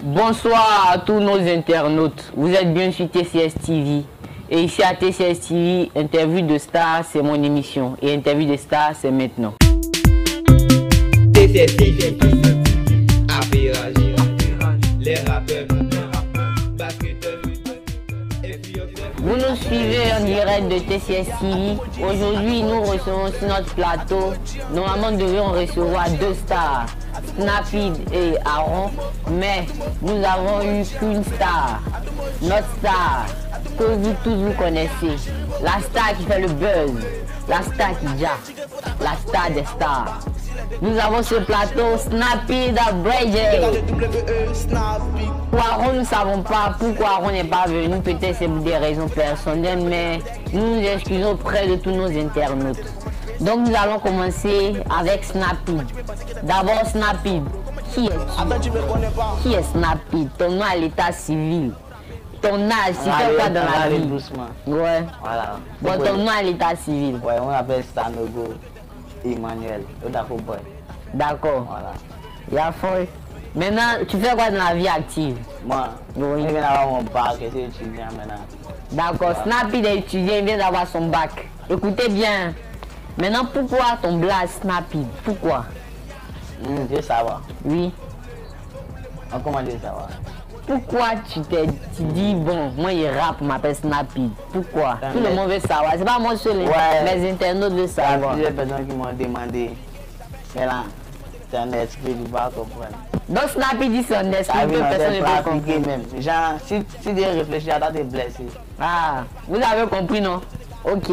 Bonsoir à tous nos internautes. Vous êtes bien sur TCS TV. Et ici à TCS TV, interview de stars, c'est mon émission. Et interview de stars, c'est maintenant. TCS TV, apérage, les rappeurs, basketteurs, Vous nous suivez en direct de TCS TV. Aujourd'hui, nous recevons sur notre plateau. Normalement, nous devions recevoir deux stars, Snapid et Aaron. Mais nous avons eu qu'une star. Notre star, que vous tous vous connaissez. La star qui fait le buzz. La star qui jappe. La star des stars. Nous avons sur le plateau Snapid Abrege. Aaron, nous ne savons pas pourquoi Aaron n'est pas venu. Peut-être c'est pour des raisons personnelles, mais nous nous excusons auprès de tous nos internautes. Donc nous allons commencer avec Snapid. D'abord Snapid. Qui es-tu? Qui est Snapid? Ton nom à l'état civil. Ton âge, si tu fais quoi dans la vie? Doucement. Ouais. Voilà. Bon, ton nom à l'état civil. Ouais, on appelle Sanogo Emmanuel. D'accord. Voilà. Il y a fort. Maintenant, tu fais quoi dans la vie active? Moi, Oui. je viens d'avoir mon bac et c'est étudiant maintenant. D'accord. Snapid est étudiant, il vient d'avoir son bac. Écoutez bien. Maintenant, pourquoi ton blase Snapid? Pourquoi? Je veux savoir. Oui. Comment je veux savoir? Pourquoi tu dis, bon, moi il rappe, m'appelle Snapid? Pourquoi? Tout le monde veut savoir. C'est pas moi seul, les internautes veulent Il y a savoir. plusieurs personnes qui m'ont demandé. Mais là, c'est un esprit qui va comprendre. Donc Snapid dit son esprit Ça que vient personne ne de peut pratiquer comprendre. même. Genre, si tu réfléchis à ça, t'es blessé. Ah, vous avez compris, non? Ok.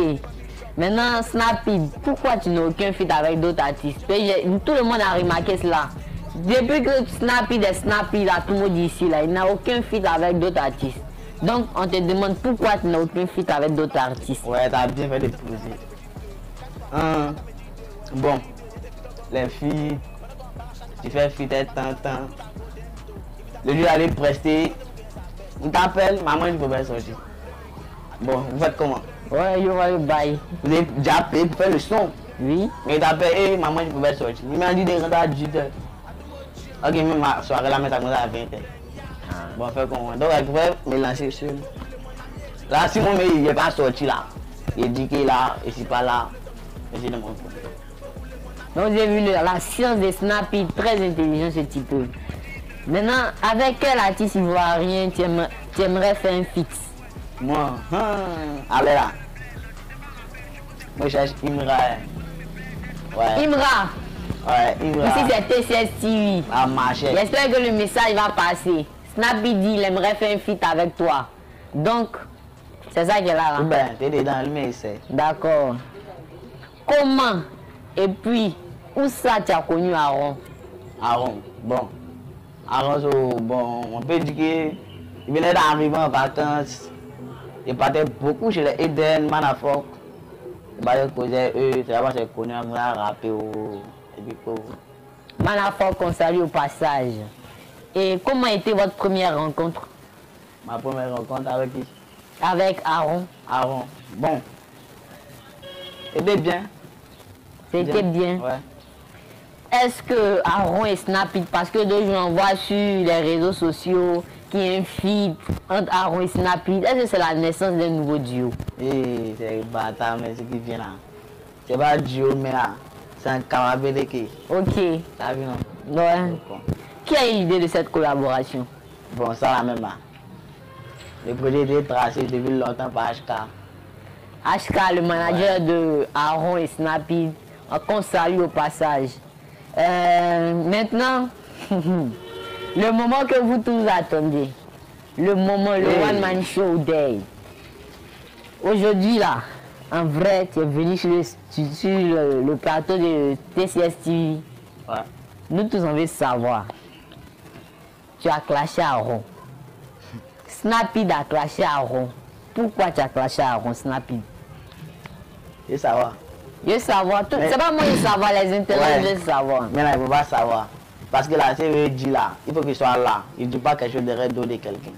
Maintenant, Snapid, pourquoi tu n'as aucun feat avec d'autres artistes? Tout le monde a remarqué cela. Depuis que Snapid est Snapid, là, tout le monde dit ici, là, il n'a aucun feat avec d'autres artistes. Donc, on te demande pourquoi tu n'as aucun feat avec d'autres artistes. Ouais, t'as bien fait de poser. Bon, les filles, tu fais fidèle tant. Le lieu d'aller prester, on t'appelle, maman, je peux pas sortir. Bon, vous faites comment? Ouais, yo va le bail. Vous avez déjà payé pour faire le son. Oui. Mais il t'appelle, hey, maman, je peux pas sortir. Il m'a dit de rentrer à 18h. Ok, même ma soirée là, mais ça commence à 20h. Bon, on fait comment? Donc, elle pourrait me lancer seul. Là, si mon mec, il n'est pas sorti là, il dit qu'il est là, et si pas là, et c'est de mon problème. Donc, j'ai vu la science des Snapid, très intelligent ce type. Maintenant, avec quel artiste ivoirien tu aimerais faire un feat? Moi, allez là. Moi, je cherche Imra. Ouais. Imra. Ouais, Imra. Ici, c'est TCS TV. La marché. J'espère que le message va passer. Snapid dit il aimerait faire un feat avec toi. Donc, c'est ça qu'elle a là. Ben, t'es dedans, le mec, c'est. D'accord. Comment et puis, où ça tu as connu Aaron? Aaron, bon. Aaron, bon, on peut dire qu'il venait d'arriver en vacances. Il partait beaucoup chez les Eden, Manafort. Il partait causer eux, c'est là-bas c'est connu, on a rappé et puis quoi. Manafort qu'on salue au passage. Et comment était votre première rencontre? Ma première rencontre avec qui? Avec Aaron. Aaron. Bon. C'était bien. C'était bien. Ouais. Est-ce que Aaron est Snapid? Parce que deux jours on voit sur les réseaux sociaux qu'il y a un feat entre Aaron et Snapid. Est-ce que c'est la naissance d'un nouveau duo? Et c'est bâtard, mais ce qui vient là. C'est pas duo, mais là, c'est un carabédéké. Ok. T'as vu, non? Ouais. Bon. Qui a eu l'idée de cette collaboration? Bon, ça là même là. Le projet était tracé depuis longtemps par HK. HK, le manager de Aaron et Snapid, qu'on salue au passage. Maintenant, le moment que vous tous attendez, le moment, le One Man Show Day. Aujourd'hui là, en vrai, tu es venu sur le plateau de TCS TV. Ouais. Nous tous on veut savoir. Tu as clashé Aaron. Snapid a clashé Aaron. Pourquoi tu as clashé Aaron, Snapid? Et ça va. Je veux savoir, c'est pas moi qui savoir, les internautes veulent savoir. Mais là, il ne faut pas savoir. Parce que là, si il dit là, il faut qu'il soit là. Il ne dit pas quelque chose derrière le dos de quelqu'un.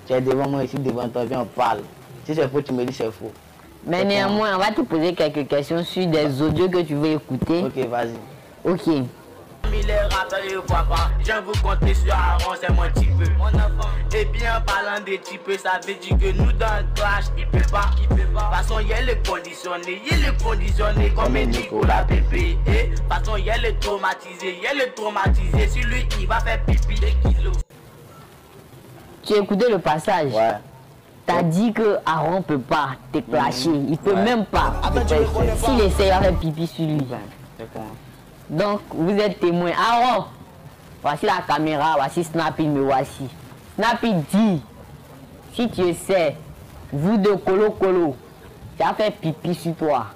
Tu es devant moi ici, devant toi, viens, on parle. Si c'est faux, tu me dis c'est faux. Mais néanmoins, on va te poser quelques questions sur des audios que tu veux écouter. Ok, vas-y. Ok. Les rappeurs ne voient pas, je vous compter sur Aaron, c'est mon petit peu. Et bien parlant des types, ça veut dire que nous dans le clash, il peut pas. De toute façon, il est conditionné comme un Nicolas Pépé. De toute façon, il est traumatisé, sur lui, il va faire pipi des kilos. Tu as écouté le passage? Ouais. T'as dit que Aaron peut pas te clasher, il peut même pas. S'il essaie, il va faire pipi sur lui. C'est con. Donc, vous êtes témoin. Aaron, voici la caméra, voici Snappy, me voici. Snappy dit, si tu essaies, vous deux colo, tu vas faire pipi sur toi.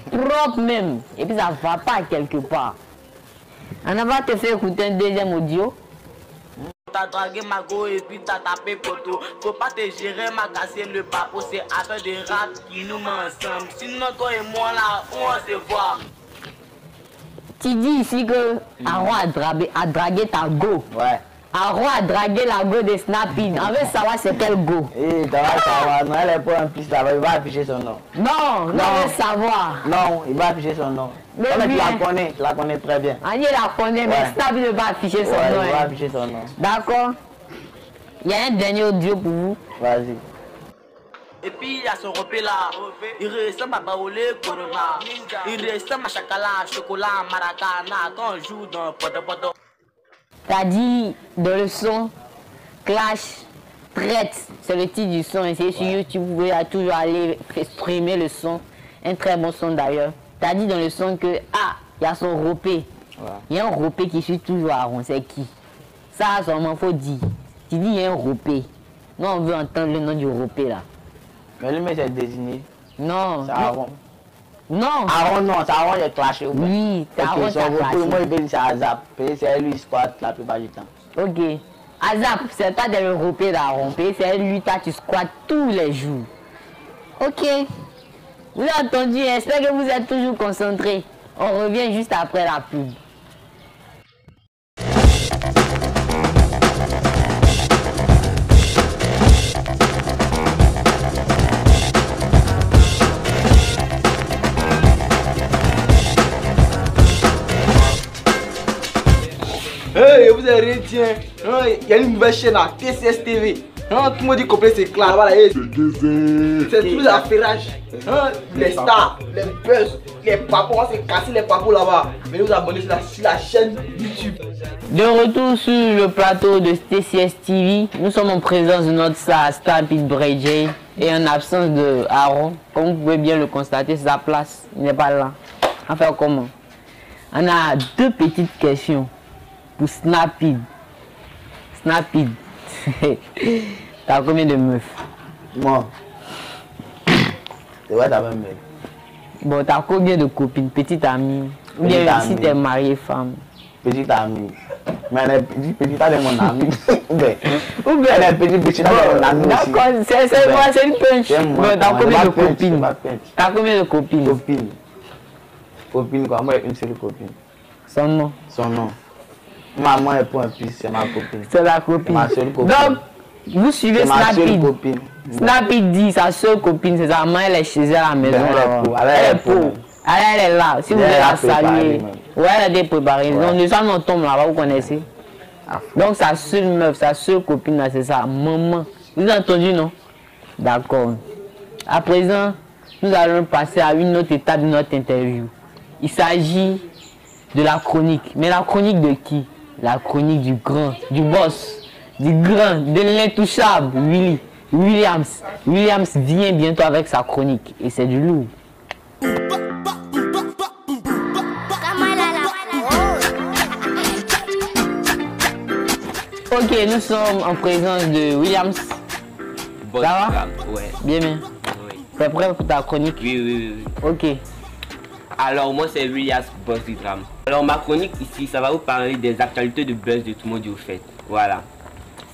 Propre même. Et puis ça va pas quelque part. On va te faire écouter un deuxième audio. T'as dragué ma go et puis t'as tapé poteau. Faut pas te gérer, m'a cassé le papo. C'est affaire de rap qui nous met ensemble. Sinon, toi et moi là, on se voit. Tu dis ici que Aaron a dragué ta go. Ouais. Aaron a dragué la go de Snappy. On veut savoir c'est quel go. Et tu vas savoir, non, elle est pas en plus là-bas, il va afficher son nom. Non, on veut savoir. Non, il va afficher son nom. Mais tu bien. la connais très bien. Anier la connaît, mais Ouais. Snappy ne va afficher son nom. Il va hein. afficher son nom. D'accord. Il y a un dernier audio pour vous. Vas-y. Et puis il y a ce repé là, il ressemble à Baolé Corona, il ressemble à Chakala, Chocolat, Maracana, quand on joue dans Poto. T'as dit dans le son Clash Traite, c'est le titre du son. Et c'est sur YouTube, vous pouvez toujours aller streamer le son. Un très bon son d'ailleurs. T'as dit dans le son que il y a son ropé. Il y a un ropé qui suit toujours Aaron, c'est qui? Ça seulement faut dire. Tu dis il y a un ropé. Nous on veut entendre le nom du ropé là. Mais lui, mais c'est désigné. Non. C'est Aaron. Non. Aaron, non, c'est Aaron, il est clashé. Oui, c'est Aaron qui a clashé. Moi, il dit c'est Azap. C'est lui, il squatte la plupart du temps. Ok. Azap, c'est toi de ropé d'Aaron. C'est lui, toi, tu squattes tous les jours. Ok. Vous avez entendu, j'espère que vous êtes toujours concentrés. On revient juste après la pub. Hey, vous avez rien dit. Il y a une nouvelle chaîne à TCS TV. Tout le monde dit complet c'est clair. Voilà, c'est tout l'affairage. Les stars, les buzz, les papos, on s'est cassé les papos là-bas. Venez vous abonner sur la chaîne YouTube. De retour sur le plateau de TCS TV, nous sommes en présence de notre star Stampede Brady et en absence de Aaron. Comme vous pouvez bien le constater, c'est sa place, il n'est pas là. Enfin, comment? On a deux petites questions pour Snappy. Snappy, t'as combien de meufs? Moi. C'est vrai, t'as même mec. Bon, t'as combien de copines? Petite amie? Ou bien Petite si amie. t'es marié femme? Petite amie. Mais elle est petite, elle est mon amie. Ou bien elle est petite, elle est mon amie. D'accord, c'est moi, c'est une punch. Mais t'as combien de copines? T'as combien de copines? Copine. Copine quoi, moi une seule copine. Son nom? Son nom. Maman est pour un fils, c'est ma copine. C'est la copine. Ma seule copine. Donc, vous suivez C'est ma seule Snappy. copine. Snappy dit sa seule copine, c'est sa maman, elle est chez elle à la maison. Elle est là-bas. pauvre, Elle est pauvre. Elle est là. Si vous Elle voulez a la préparé saluer. même. Ouais, elle a été préparée. Ouais. Donc, nous sommes en tombe là-bas, vous connaissez. Ah. Donc, sa seule meuf, sa seule copine, là, c'est sa maman. Vous avez entendu, non? D'accord. À présent, nous allons passer à une autre étape de notre interview. Il s'agit de la chronique. Mais la chronique de qui? La chronique du grand, du boss, du grand, de l'intouchable, Williams. Williams vient bientôt avec sa chronique et c'est du lourd. Ok, nous sommes en présence de Williams. Boss Ça va? Gram, ouais. Bien, bien. Oui. T'es prêt pour ta chronique? Oui. Ok. Alors, moi, c'est Williams Boss Gram. Alors, ma chronique ici, ça va vous parler des actualités de buzz de tout le monde au fait. Voilà.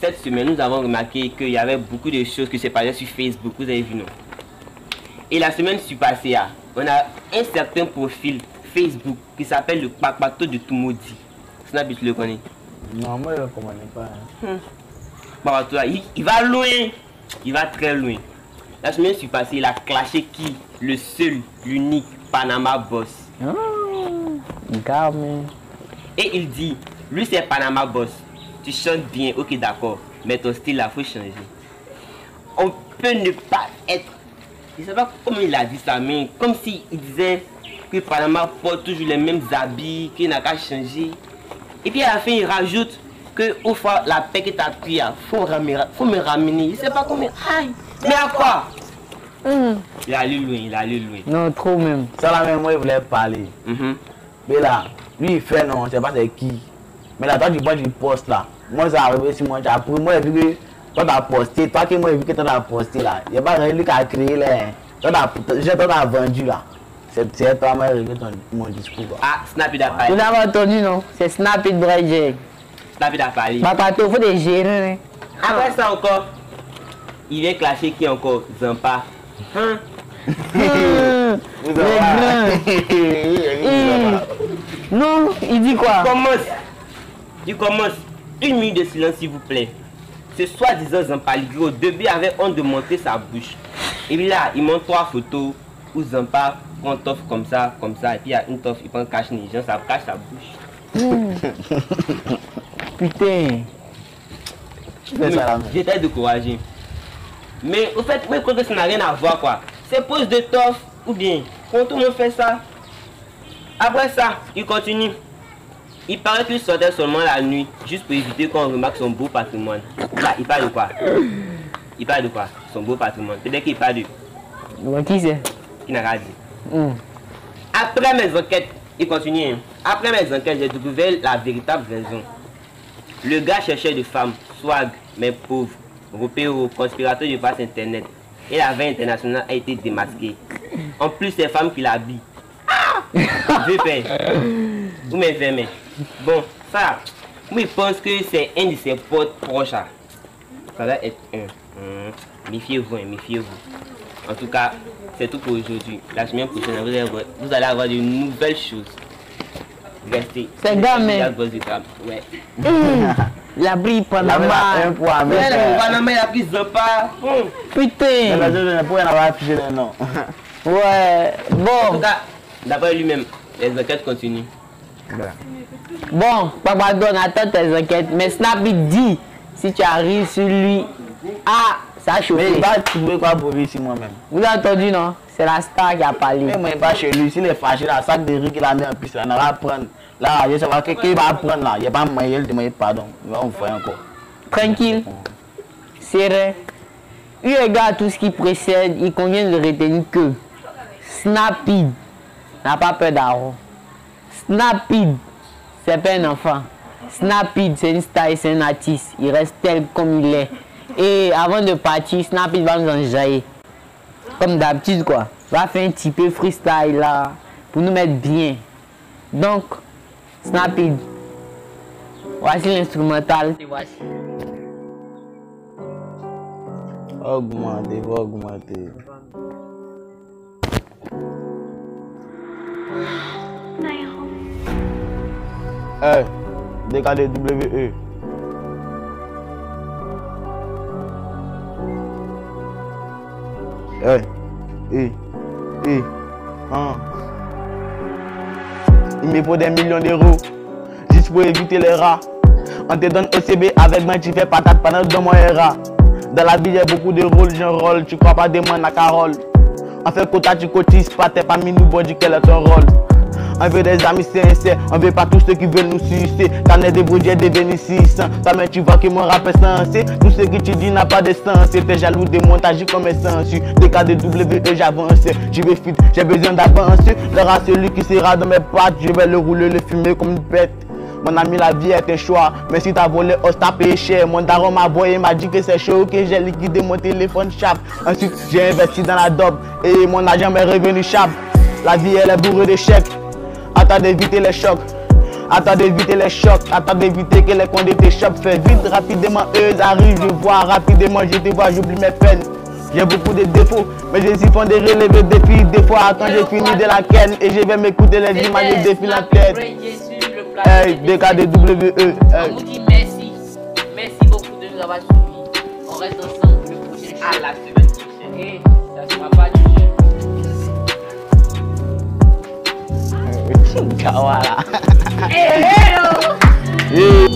Cette semaine, nous avons remarqué qu'il y avait beaucoup de choses qui se passaient sur Facebook. Vous avez vu, non? Et la semaine passée, on a un certain profil Facebook qui s'appelle le Papato de Tumodi. Snappy, tu le connais? Non, moi je ne connais pas. Papato, là, il va loin. Il va très loin. La semaine passée, il a clashé qui? Le seul, l'unique Panama Boss. Garde. Et il dit, lui c'est Panama Boss. Tu chantes bien, ok d'accord, mais ton style là, faut changer. On peut ne pas être, je sais pas comment il a dit ça, mais comme s'il disait que Panama porte toujours les mêmes habits, qu'il n'a qu'à changer. Et puis à la fin il rajoute que au fond la paix que t'as pris, faut me ramener. Je sais pas comment. Aïe, mais à quoi? Il a lu loin, Non, trop même. Ça là même, moi, il voulait parler. Mais là, lui, il fait non, je sais pas c'est qui. Mais là, toi, tu vois, tu postes là. Moi, ça arrive si moi, après, moi, j'ai vu que toi, tu as posté. Toi, qui moi, j'ai vu que tu as posté là. Il n'y a pas rien qui a créé là. Toi, tu as vendu là. C'est toi, moi, j'ai vu mon discours. Ah, Snap, il a parlé. Vous n'avez entendu, non? C'est Snap It Bridget. Snap, il a parlé. Papa, il faut des gérer. Après ça encore, il vient clasher qui encore? Zampa. Hein? Non, il dit quoi? Tu commences. 1 minute de silence s'il vous plaît. Ce soi-disant Zampa, au début avait honte de montrer sa bouche. Et puis là, il montre 3 photos où Zampa prend une toffe comme ça, et puis il y a une toffe, il prend cache les gens, ça cache sa bouche. Putain. J'étais découragé. Mais au fait, moi je crois que ça n'a rien à voir quoi. C'est pose de toffe ou bien quand tout le monde fait ça. Après ça, il continue. Il paraît qu'il sortait seulement la nuit, juste pour éviter qu'on remarque son beau patrimoine. Là, il parle de quoi? Il parle de quoi? Son beau patrimoine. Peut-être qu'il parle de... Qui c'est? Il n'a rien dit. Après mes enquêtes, il continue. Après mes enquêtes, j'ai découvert la véritable raison. Le gars cherchait des femmes, swag, mais pauvres, repéros, conspirateurs de passe internet. Et la veille internationale a été démasquée. En plus, c'est femmes qui l'habillent. Je fais. Vous m'enfermez. Bon, ça, moi je pense que c'est un de ses potes proches. Ça va être un. Méfiez-vous, méfiez-vous. En tout cas, c'est tout pour aujourd'hui. La semaine prochaine, vous allez avoir de nouvelles choses. Restez. C'est gamin. Ouais. Il a pris Panama. Panama, il a pris Zampa. Putain. Ouais. En Bon. tout cas, d'après lui-même, les enquêtes continuent. Bon, Papa Don, attends tes enquêtes. Mais Snap It dit, si tu arrives sur lui, ah, ça a chauffé. Mais il va trouver quoi pour lui ici moi-même. Vous avez entendu, non? C'est la star qui a parlé. Mais moi, il va chez lui. S'il est fâché, la sac de riz qu'il a mis en piste, on va prendre. Là, je sais pas qu'il va prendre là. Il n'y a pas moyen de demander pardon. Il va en faire encore. Tranquille. C'est vrai. Eu égard à tout ce qui précède, il convient de retenir que Snap It n'a pas peur d'argent. Snap It, c'est pas un enfant. Snap It, c'est une star et c'est un artiste. Il reste tel comme il est. Et avant de partir, Snap It va nous enjailler. Comme d'habitude quoi. Va faire un petit peu freestyle là. Pour nous mettre bien. Donc, Snap It. Voici l'instrumental. Et voici. Augmenter, augmenter. Hey, DKDWE. Hey, il me faut des millions d'euros, juste pour éviter les rats. On te donne OCB avec moi, tu fais patate pendant dans mon era. Dans la vie, il y a beaucoup de rôles, j'en rôle, tu crois pas des mains à Carole. On fait quota, tu cotises pas, t'es pas minou, bon, dis quel est ton rôle. On veut des amis sincères, on veut pas tous ceux qui veulent nous sucer. T'en es des budgets devenus 600, toi même tu vois que mon rap est sensé. Tout ce que tu dis n'a pas de sens, t'es jaloux de mon t'agis comme un sensu. Des cas de WE j'avance, je vais fit, j'ai besoin d'avancer. L'aura celui qui sera dans mes pattes, je vais le rouler, le fumer comme une bête. Mon ami, la vie est un choix, mais si t'as volé, on t'a payé cher. Mon daron m'a voyé, m'a dit que c'est chaud, que j'ai liquidé mon téléphone chap. Ensuite, j'ai investi dans la dope et mon argent m'est revenu chap. La vie, elle est bourrée d'échecs. Attends d'éviter les chocs. Attends d'éviter les chocs. Attends d'éviter que les comptes de tes chocs. Fais vite, rapidement, eux arrivent. Je vois rapidement, je te vois, j'oublie mes peines. J'ai beaucoup de défauts, mais je suis fondé de relever le défi. Des fois, quand j'ai fini de la ken, et je vais m'écouter les images de défilent en tête. Hey, DKDWE. On vous dit merci. Merci beaucoup de nous avoir suivis. On reste ensemble le prochain show. À la semaine prochaine. Et ça sera pas du jeu. Voilà. Hello.